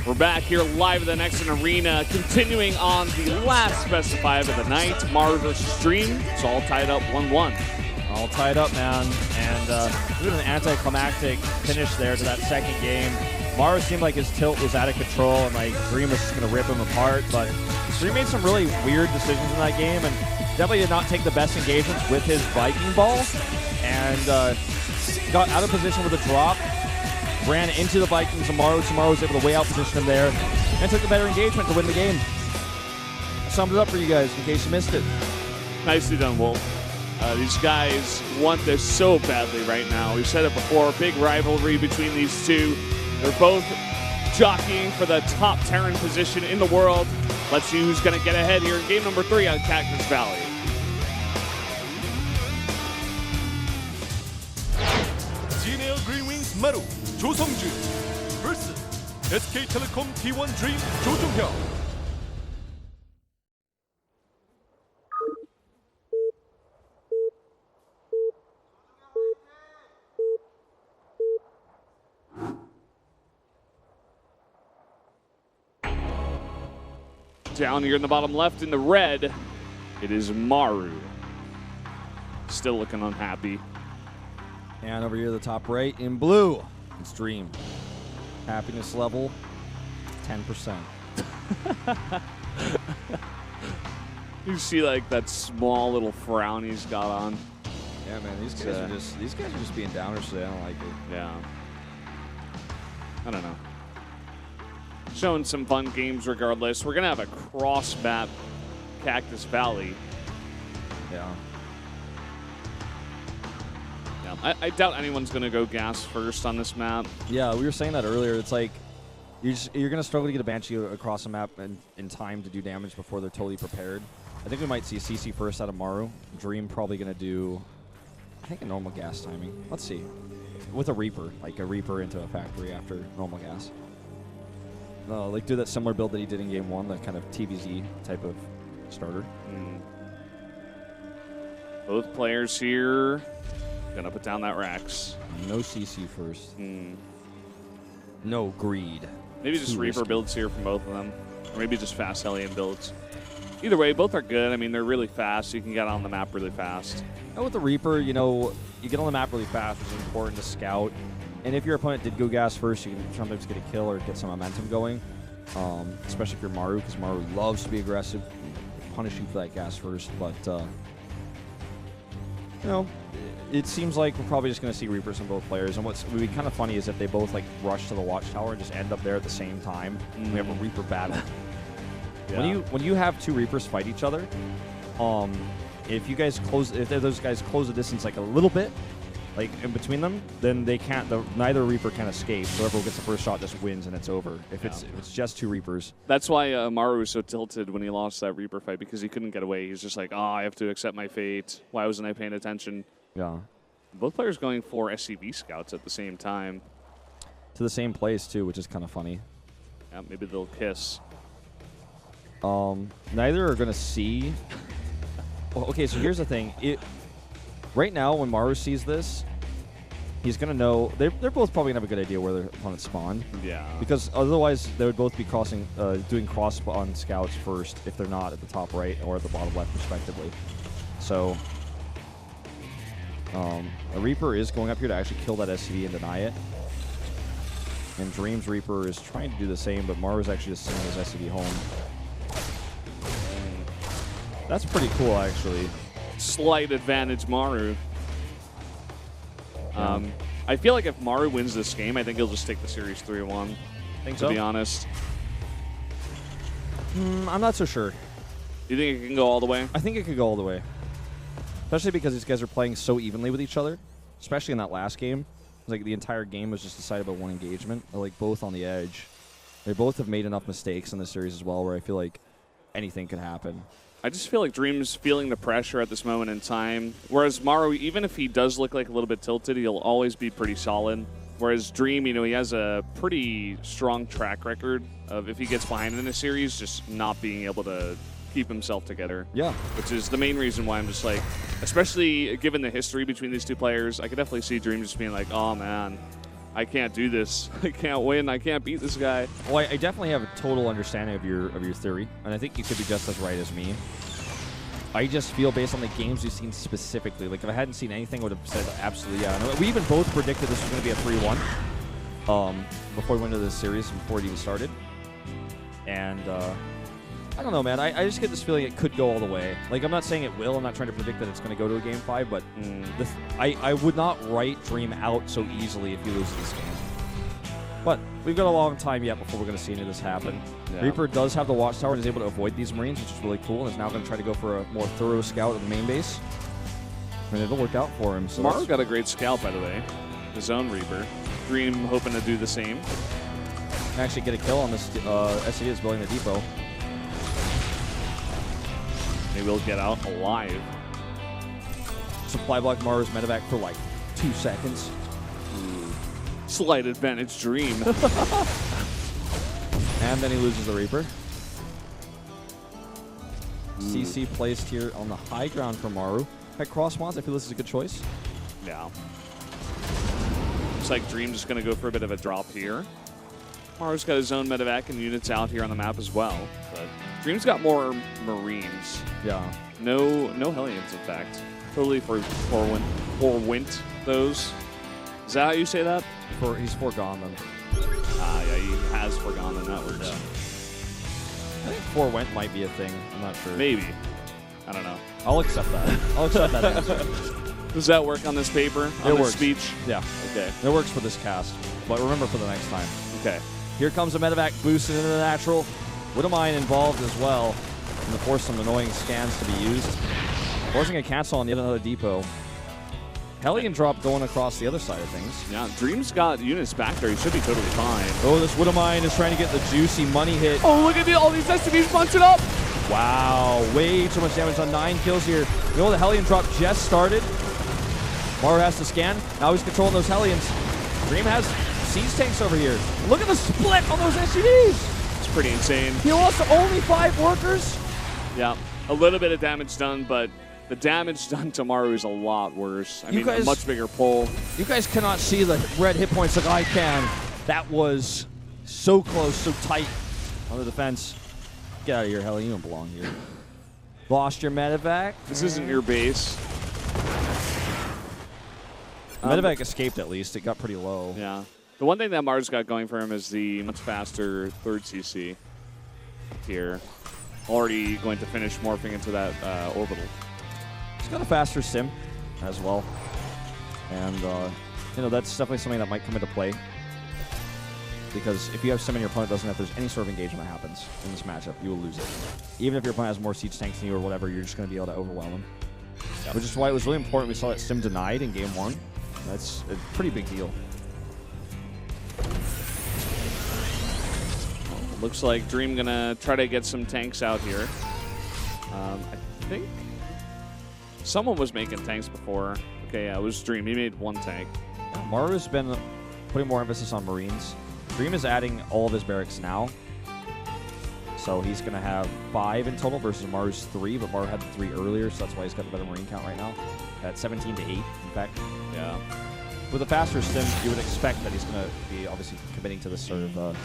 We're back here live at the Nexon Arena, continuing on the last best of 5 of the night, Maru versus Dream. It's all tied up 1-1. All tied up, man. And even an anticlimactic finish there to that second game. Maru seemed like his tilt was out of control and like Dream was just going to rip him apart. But Dream made some really weird decisions in that game and definitely did not take the best engagements with his Viking ball. And got out of position with a drop. Ran into the Vikings and Maru. Maru was able to way out position him there and took the better engagement to win the game. I summed it up for you guys in case you missed it. Nicely done, Wolf. These guys want this so badly right now. We've said it before, big rivalry between these two. They're both jockeying for the top Terran position in the world. Let's see who's going to get ahead here in game number 3 on Cactus Valley. Green Wings Maru, 조성준 vs SK텔레콤 T1 Dream 조종혁. Down here in the bottom left in the red, it is Maru. Still looking unhappy. And over here, the top right in blue, it's Dream. Happiness level, 10%. You see, like, that small little frown he's got on. Yeah, man, these guys are just being downers today. I don't like it. Yeah. I don't know. Showing some fun games regardless. We're gonna have a cross map Cactus Valley. Yeah. I doubt anyone's going to go gas first on this map. Yeah, we were saying that earlier. It's like you're going to struggle to get a Banshee across the map in time to do damage before they're totally prepared. I think we might see CC first out of Maru. Dream probably going to do, I think, a normal gas timing. Let's see. With a Reaper, like a Reaper into a factory after normal gas. Like do that similar build that he did in game 1, that kind of TVZ type of starter. Both players here. Gonna put down that Rax. No CC first. No greed. Maybe just Reaper builds here from both of them. Or maybe just fast Hellion builds. Either way, both are good. I mean, they're really fast, so you can get on the map really fast. And with the Reaper, you know, you get on the map really fast, which is important to scout. And if your opponent did go gas first, you can sometimes get a kill or get some momentum going. Especially if you're Maru, because Maru loves to be aggressive. Punish you for that gas first, but you know, it seems like we're probably just going to see Reapers on both players. And what's would be kind of funny is if they both like rush to the watchtower and just end up there at the same time. We have a Reaper battle. Yeah. When you have two Reapers fight each other, if those guys close the distance like a little bit, like in between them, then they can't. Neither Reaper can escape. So whoever gets the first shot just wins, and it's over. If it's just two Reapers. That's why Maru was so tilted when he lost that Reaper fight, because he couldn't get away. He's just like, oh, I have to accept my fate. Why wasn't I paying attention? Yeah. Both players going for SCV scouts at the same time. To the same place too, which is kind of funny. Yeah, maybe they'll kiss. Neither are going to see. Well, okay, so here's the thing. Right now, when Maru sees this, he's going to know. They're both probably going to have a good idea where their opponents spawn. Yeah. Because otherwise, they would both be doing cross spawn scouts first if they're not at the top right or at the bottom left, respectively. So, a Reaper is going up here to actually kill that SCV and deny it. And Dream's Reaper is trying to do the same, but Maru is actually just sending his SCV home. That's pretty cool, actually. Slight advantage, Maru. I feel like if Maru wins this game, I think he'll just take the series 3-1. Think so? To be honest. I'm not so sure. You think it can go all the way? I think it could go all the way. Especially because these guys are playing so evenly with each other. Especially in that last game. It was like the entire game was just decided by one engagement. They're like both on the edge. They both have made enough mistakes in this series as well where I feel like anything could happen. I just feel like Dream's feeling the pressure at this moment in time. Whereas Maru, even if he does look like a little bit tilted, he'll always be pretty solid. Whereas Dream, you know, he has a pretty strong track record of if he gets behind in a series, just not being able to keep himself together. Yeah. Which is the main reason why I'm just like, especially given the history between these two players, I could definitely see Dream just being like, oh man, I can't do this. I can't win. I can't beat this guy. Well, I definitely have a total understanding of your theory, and I think you could be just as right as me. I just feel based on the games we've seen specifically, like if I hadn't seen anything, I would have said absolutely yeah. And we even both predicted this was going to be a 3-1 before we went into this series, before it even started. And I don't know, man. I just get this feeling it could go all the way. Like, I'm not saying it will. I'm not trying to predict that it's going to go to a Game 5, but I would not write Dream out so easily if he loses this game. But we've got a long time yet before we're going to see any of this happen. Yeah. Reaper does have the Watchtower and is able to avoid these Marines, which is really cool, and is now going to try to go for a more thorough scout of the main base. And it'll work out for him. So Maru got a great scout, by the way. His own Reaper. Dream hoping to do the same. Actually get a kill on this SCV is building the depot. They will get out alive. Supply block Maru's medevac for like 2 seconds. Slight advantage Dream. And then he loses the Reaper. CC placed here on the high ground for Maru. At cross wands, I feel this is a good choice. Yeah. Looks like Dream just going to go for a bit of a drop here. Maru's got his own medevac and units out here on the map as well. But Dream's got more Marines. Yeah. No Hellions, in fact. Totally forwent those. Is that how you say that? He's foregone them. Yeah, he has forgone them. That works. Yeah. I think forwent might be a thing. I'm not sure. Maybe. I don't know. I'll accept that. I'll accept that answer. Does that work on this paper? On this speech? Yeah. Okay. It works for this cast. But remember for the next time. Okay. Here comes a medevac boosted into the natural. Widowmine involved as well. And to force some annoying scans to be used. Forcing a cancel on yet another depot. Hellion drop going across the other side of things. Yeah, Dream's got units back there. He should be totally fine. Oh, this Widowmine is trying to get the juicy money hit. Oh, look at all these SCVs bunching up. Wow, way too much damage on 9 kills here. You know, the Hellion drop just started. Maru has to scan. Now he's controlling those Hellions. Dream has siege tanks over here. Look at the split on those SCVs. It's pretty insane. He lost only 5 workers. Yeah, a little bit of damage done, but the damage done to Maru is a lot worse. I mean, a much bigger pull. You guys cannot see the red hit points like I can. That was so close, so tight on the defense. Get out of here, Hellion. You don't belong here. Lost your medevac. This isn't your base. Medevac escaped at least. It got pretty low. Yeah. The one thing that Maru's got going for him is the much faster 3rd CC here. Already going to finish morphing into that orbital. He's got a faster sim as well. And, you know, that's definitely something that might come into play. Because if you have sim and your opponent doesn't, if there's any sort of engagement that happens in this matchup, you will lose it. Even if your opponent has more siege tanks than you or whatever, you're just going to be able to overwhelm them. Yep. Which is why it was really important we saw that sim denied in Game 1. That's a pretty big deal. Looks like Dream going to try to get some tanks out here. I think someone was making tanks before. Okay, yeah, it was Dream. He made 1 tank. Maru's been putting more emphasis on Marines. Dream is adding all of his barracks now. So he's going to have 5 in total versus Maru's 3, but Maru had the 3 earlier, so that's why he's got the better Marine count right now. At 17 to 8, in fact. Yeah. With a faster sim, you would expect that he's going to be obviously committing to this sort of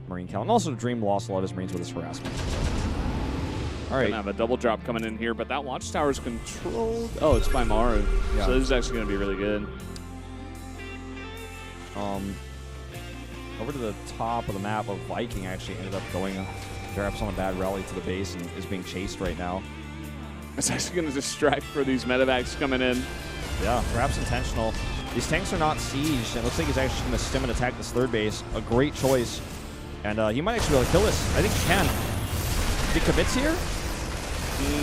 Marine count. And also, Dream lost a lot of his Marines with his harassment. All right. Gonna have a double drop coming in here, but that Watchtower is controlled. Oh, it's by Maru. Yeah. So this is actually going to be really good. Over to the top of the map, a Viking actually ended up going perhaps on a bad rally to the base and is being chased right now. It's actually going to distract for these medevacs coming in. Yeah, perhaps intentional. These tanks are not sieged. It looks like he's actually going to stim and attack this 3rd base. A great choice. And he might actually be able to kill this. I think he can. He commits here?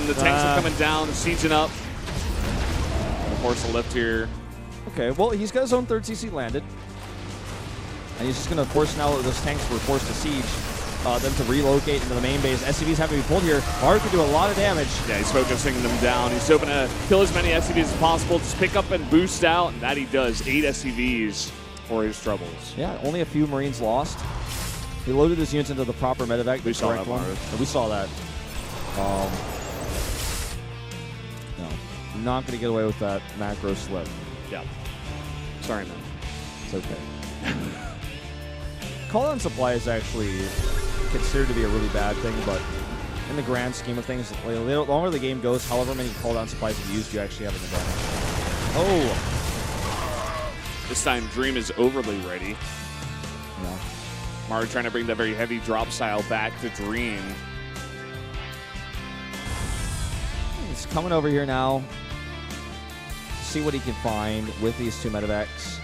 The tanks are coming down, sieging up. Force a lift here. Okay, well, he's got his own 3rd CC landed. And he's just going to force now those tanks were forced to siege them to relocate into the main base. SCVs have to be pulled here. Maru can do a lot of damage. Yeah, he's focusing them down. He's hoping to kill as many SCVs as possible. Just pick up and boost out, and that he does. 8 SCVs for his troubles. Yeah, only a few Marines lost. He loaded his units into the proper medevac. We saw that, Maru. We saw that. No, not going to get away with that macro slip. Yeah. Sorry, man. It's okay. Cooldown supply is actually considered to be a really bad thing, but in the grand scheme of things, the longer the game goes, however many cooldown supplies you use, you actually have an advantage. Oh! This time, Dream is overly ready. No. Maru trying to bring that very heavy drop style back to Dream. He's coming over here now. See what he can find with these two medevacs.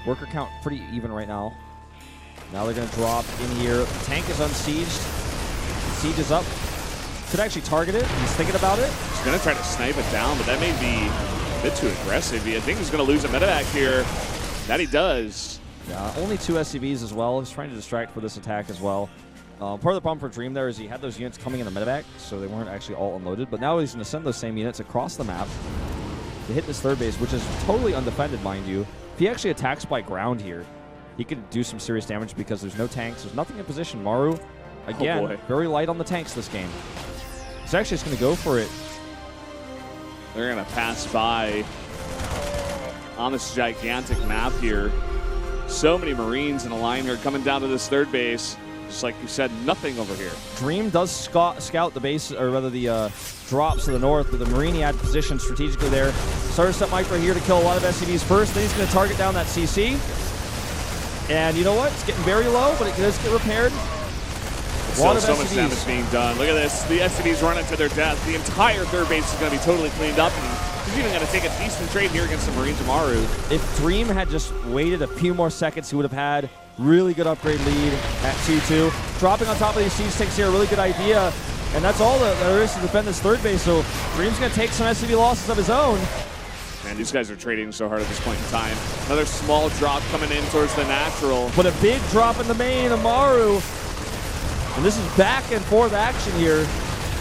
Worker count pretty even right now. Now they're going to drop in here. The tank is unsieged. Siege is up. Could actually target it. He's thinking about it. He's going to try to snipe it down, but that may be a bit too aggressive. I think he's going to lose a medevac here. That he does. Yeah, only 2 SCVs as well. He's trying to distract for this attack as well. Part of the problem for Dream there is he had those units coming in the medevac, so they weren't actually all unloaded. But now he's going to send those same units across the map to hit this third base, which is totally undefended, mind you. If he actually attacks by ground here, he could do some serious damage because there's no tanks. There's nothing in position. Maru, again, very light on the tanks this game. He's actually just going to go for it. They're going to pass by on this gigantic map here. So many Marines in a line here coming down to this third base. Just like you said, nothing over here. Dream does scout the base, or rather the drops to the north, but the Marine he had positioned strategically there. Started set micro here to kill a lot of SCVs first. Then he's going to target down that CC. And you know what? It's getting very low, but it does get repaired. Still so much damage being done. Look at this. The SCVs running to their death. The entire third base is going to be totally cleaned up. And he's even going to take a decent trade here against the Marines of Maru. If Dream had just waited a few more seconds, he would have had really good upgrade lead at 2-2. Dropping on top of these siege tanks here, a really good idea. And that's all there is to defend this third base. So Dream's going to take some SCV losses of his own. Man, these guys are trading so hard at this point in time. Another small drop coming in towards the natural. But a big drop in the main of Maru. And this is back and forth action here.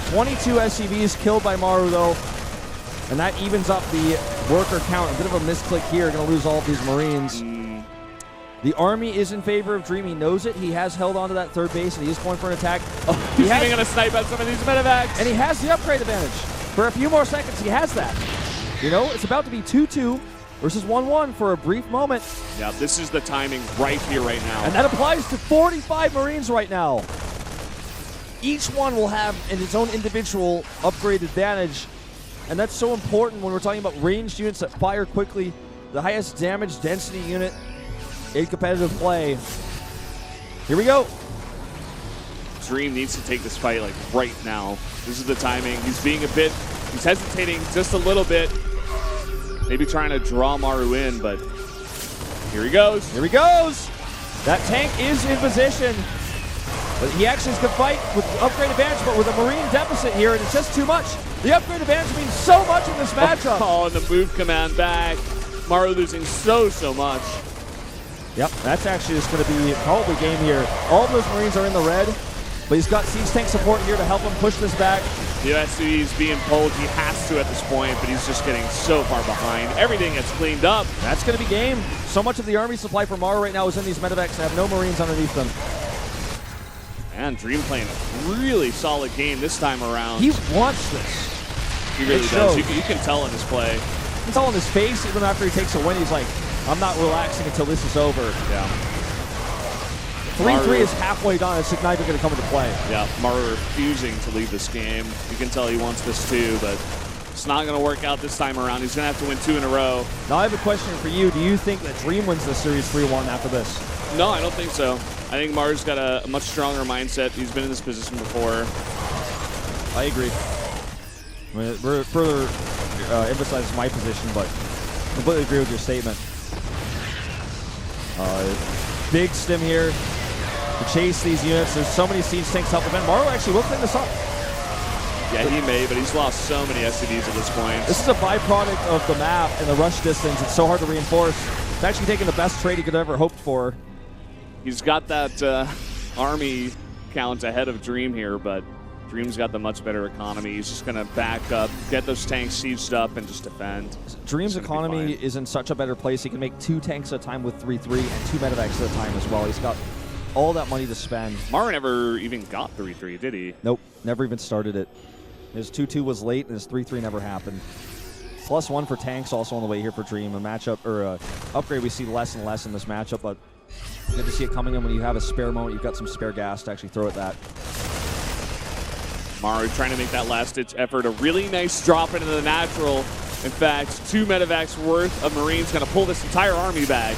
22 SCVs killed by Maru, though. And that evens up the worker count. A bit of a misclick here. Going to lose all of these Marines. The army is in favor of Dream. He knows it. He has held on to that third base, and he is going for an attack. He's even going to snipe out some of these medevacs. And he has the upgrade advantage. For a few more seconds, he has that. You know, it's about to be 2-2 versus 1-1 for a brief moment. Yeah, this is the timing right here, right now. And that applies to 45 Marines right now. Each one will have its own individual upgrade advantage. And that's so important when we're talking about ranged units that fire quickly. The highest damage density unit in competitive play. Here we go. Dream needs to take this fight like right now. This is the timing. He's hesitating just a little bit. Maybe trying to draw Maru in, but here he goes. Here he goes. That tank is in position. But he actually can fight with upgrade advantage, but with a Marine deficit here, and it's just too much. The upgrade advantage means so much in this matchup. Oh, and the move command back. Maru losing so much. Yep, that's actually just going to be probably game here. All of those Marines are in the red, but he's got siege tank support here to help him push this back. The SCV is being pulled. He has to at this point, but he's just getting so far behind. Everything gets cleaned up. That's going to be game. So much of the army supply for Maru right now is in these medevacs. They have no Marines underneath them. And Dream playing a really solid game this time around. He wants this. He really does. You can tell in his play. You can tell in his face, even after he takes a win, he's like, I'm not relaxing until this is over. Yeah. 3-3 is halfway done. It's not even going to come into play. Yeah, Maru refusing to leave this game. You can tell he wants this too, but it's not going to work out this time around. He's going to have to win 2 in a row. Now I have a question for you. Do you think that Dream wins this series 3-1 after this? No, I don't think so. I think Maru's got a much stronger mindset. He's been in this position before. I agree. I mean, it further emphasizes my position, but I completely agree with your statement. Big stim here to chase these units. There's so many siege tanks to help defend. Maru actually will clean this up. Yeah, he may, but he's lost so many SCVs at this point. This is a byproduct of the map and the rush distance. It's so hard to reinforce. It's actually taking the best trade he could have ever hoped for. He's got that army count ahead of Dream here, but Dream's got the much better economy. He's just going to back up, get those tanks sieged up, and just defend. Dream's economy is in such a better place. He can make 2 tanks at a time with 3-3 and 2 medevacs at a time as well. He's got all that money to spend. Maru never even got 3-3, did he? Nope, never even started it. His 2-2 was late, and his 3-3 never happened. +1 for tanks also on the way here for Dream. A matchup or upgrade we see less and less in this matchup, but good to see it coming in when you have a spare moment. You've got some spare gas to actually throw at that. Maru trying to make that last-ditch effort. A really nice drop into the natural. In fact, 2 medevacs worth of Marines going to pull this entire army back.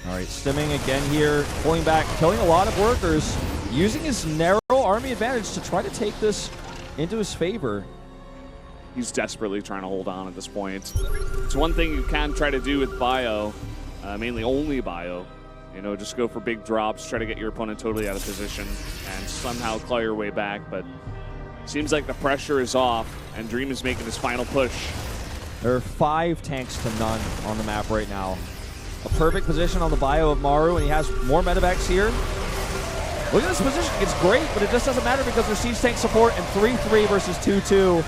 All right, stimming again here, pulling back, killing a lot of workers, using his narrow army advantage to try to take this into his favor. He's desperately trying to hold on at this point. It's one thing you can try to do with bio, mainly only bio. You know, just go for big drops, try to get your opponent totally out of position, and somehow claw your way back. But seems like the pressure is off, and Dream is making his final push. There are 5 tanks to none on the map right now. A perfect position on the bio of Maru, and he has more medevacs here. Look at this position. It's great, but it just doesn't matter because there's siege tank support and 3-3 versus 2-2.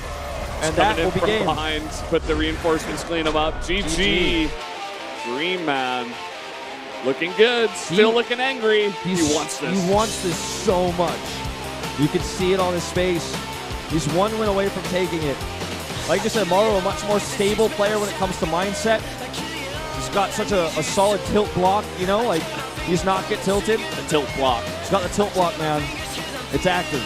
And that will be game. Behind, but the reinforcements clean him up. GG. Dream man. Looking good. Still looking angry. He wants this. He wants this so much. You can see it on his face. He's 1 win away from taking it. Like I said, Maru, a much more stable player when it comes to mindset. He's got such a solid tilt block, you know, like he's not get tilted. The tilt block. He's got the tilt block, man. It's active.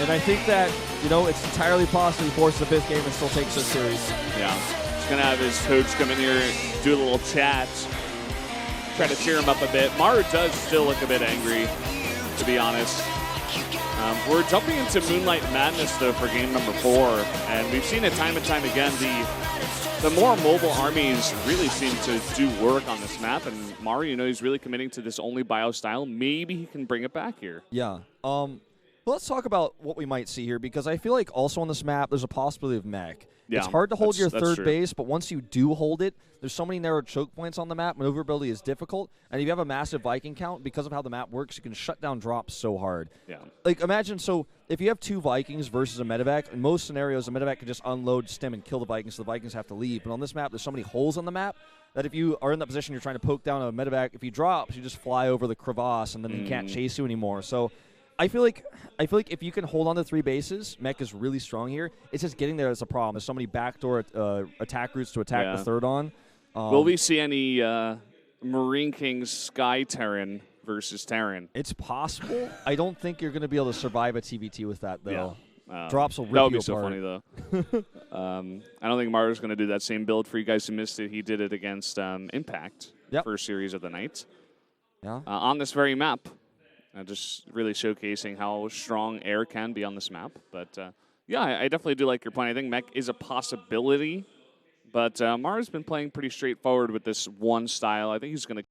And I think that, you know, it's entirely possible he forces the 5th game and still takes this series. Yeah. He's going to have his coach come in here and do a little chat, try to cheer him up a bit. Maru does still look a bit angry, to be honest. We're jumping into Moonlight Madness, though, for game number 4, and we've seen it time and time again. The more mobile armies really seem to do work on this map, and Maru, you know, he's really committing to this only bio style. Maybe he can bring it back here. Yeah. Let's talk about what we might see here, because I feel like also on this map, there's a possibility of mech. Yeah, it's hard to hold your third true. base, but once you do hold it, there's so many narrow choke points on the map. Maneuverability is difficult, and if you have a massive Viking count, because of how the map works, you can shut down drops so hard. Yeah. Like, imagine, so if you have 2 Vikings versus a medevac, in most scenarios, a medevac can just unload, stem, and kill the Vikings, so the Vikings have to leave. But on this map, there's so many holes on the map that if you are in that position, you're trying to poke down a medevac, if he drops, you just fly over the crevasse, and then he can't chase you anymore. So I feel like if you can hold on to 3 bases, mech is really strong here. It's just getting there that's a problem. There's so many backdoor attack routes to attack the third on. Will we see any Marine Kings Sky Terran versus Terran? It's possible. I don't think you're going to be able to survive a TVT with that, though. Yeah. Drops will rip that would you be so apart. funny, though. I don't think Maru's going to do that same build. For you guys who missed it, he did it against Impact, first series of the night. Yeah. On this very map. Just really showcasing how strong air can be on this map. But, yeah, I definitely do like your point. I think mech is a possibility. But Maru's been playing pretty straightforward with this one style. I think he's going to